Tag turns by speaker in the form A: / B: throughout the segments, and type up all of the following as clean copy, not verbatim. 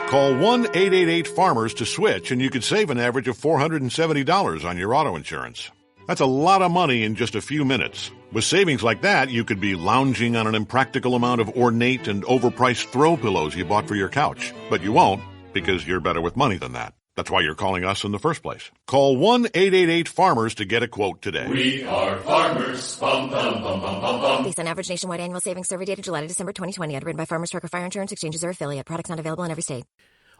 A: Call 1-888-FARMERS to switch, and you could save an average of $470 on your auto insurance. That's a lot of money in just a few minutes. With savings like that, you could be lounging on an impractical amount of ornate and overpriced throw pillows you bought for your couch. But you won't, because you're better with money than that. That's why you're calling us in the first place. Call 1-888-FARMERS to get a quote today.
B: We are farmers. Bum, bum, bum, bum, bum, bum.
C: Based on average nationwide annual savings survey data July to December 2020. Underwritten by Farmers Trucker Fire Insurance Exchanges or affiliate. Products not available in every state.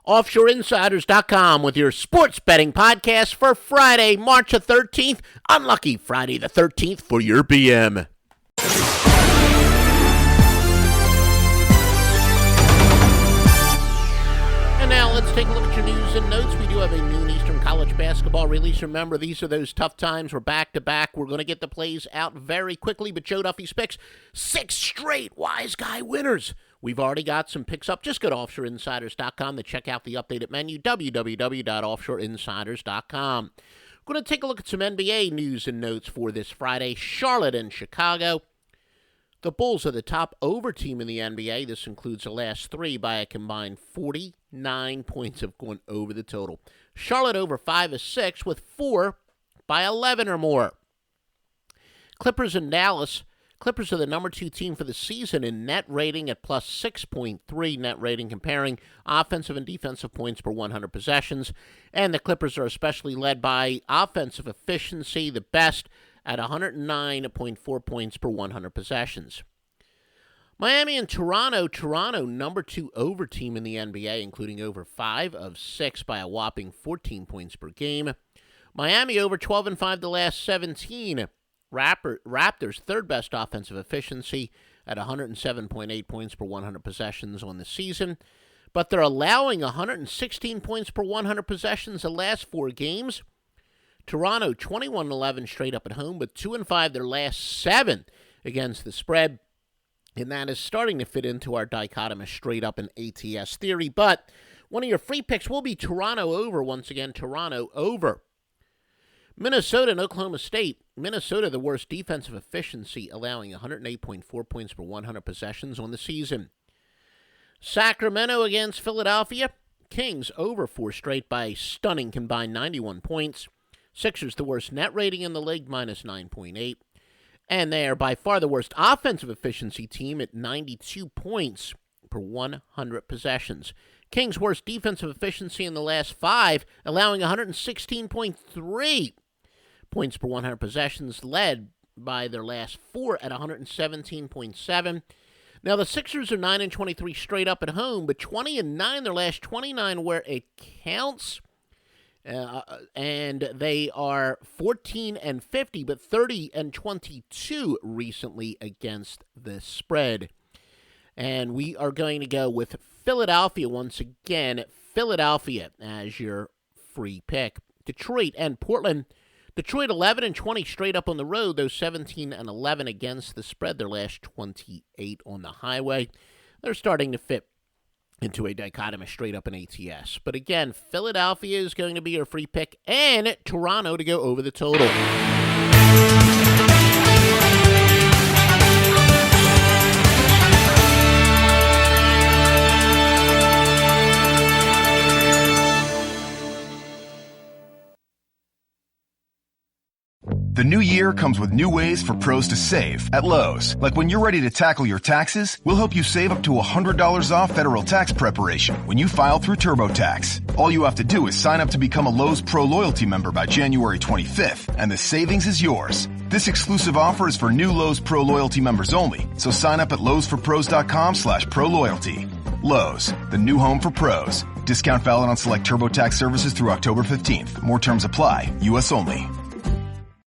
D: OffshoreInsiders.com with your sports betting podcast for Friday, March the 13th. Unlucky Friday the 13th for your BM. And now let's take a look at your news and notes. We do have a noon Eastern college basketball release. Remember, these are those tough times. We're back-to-back. We're going to get the plays out very quickly, but Joe Duffy's picks, 6 straight Wise Guy winners. We've already got some picks up. Just go to OffshoreInsiders.com to check out the updated menu, www.OffshoreInsiders.com. We're going to take a look at some NBA news and notes for this Friday. Charlotte and Chicago. The Bulls are the top over team in the NBA. This includes the last 3 by a combined 49 points have gone over the total. Charlotte over 5 of 6 with 4 by 11 or more. Clippers and Dallas. Clippers are the number 2 team for the season in net rating at plus 6.3 net rating, comparing offensive and defensive points per 100 possessions. And the Clippers are especially led by offensive efficiency, the best at 109.4 points per 100 possessions. Miami and Toronto. Toronto, number 2 over team in the NBA, including over 5 of 6 by a whopping 14 points per game. Miami over 12 and 5 the last 17. Raptors, third best offensive efficiency at 107.8 points per 100 possessions on the season. But they're allowing 116 points per 100 possessions the last 4 games. Toronto, 21-11 straight up at home, but 2-5 their last 7 against the spread. And that is starting to fit into our dichotomous straight up and ATS theory. But one of your free picks will be Toronto over. Once again, Toronto over. Minnesota and Oklahoma State. Minnesota, the worst defensive efficiency, allowing 108.4 points per 100 possessions on the season. Sacramento against Philadelphia. Kings over 4 straight by a stunning combined 91 points. Sixers, the worst net rating in the league, minus 9.8. And they are by far the worst offensive efficiency team at 92 points per 100 possessions. Kings' worst defensive efficiency in the last 5, allowing 116.3 points per 100 possessions, led by their last 4 at 117.7. Now, the Sixers are 9-23 straight up at home, but 20-9 their last 29 where it counts. And they are 14-50, but 30-22 recently against the spread. And we are going to go with Philadelphia once again. Philadelphia as your free pick. Detroit and Portland. Detroit 11-20 straight up on the road, though 17-11 against the spread. Their last 28 on the highway. They're starting to fit into a dichotomous straight up in ATS. But again, Philadelphia is going to be your free pick, and Toronto to go over the total.
E: The new year comes with new ways for pros to save at Lowe's. Like when you're ready to tackle your taxes, we'll help you save up to $100 off federal tax preparation when you file through TurboTax. All you have to do is sign up to become a Lowe's Pro Loyalty member by January 25th, and the savings is yours. This exclusive offer is for new Lowe's Pro Loyalty members only, so sign up at lowesforpros.com/proloyalty. Lowe's, the new home for pros. Discount valid on select TurboTax services through October 15th. More terms apply. U.S. only.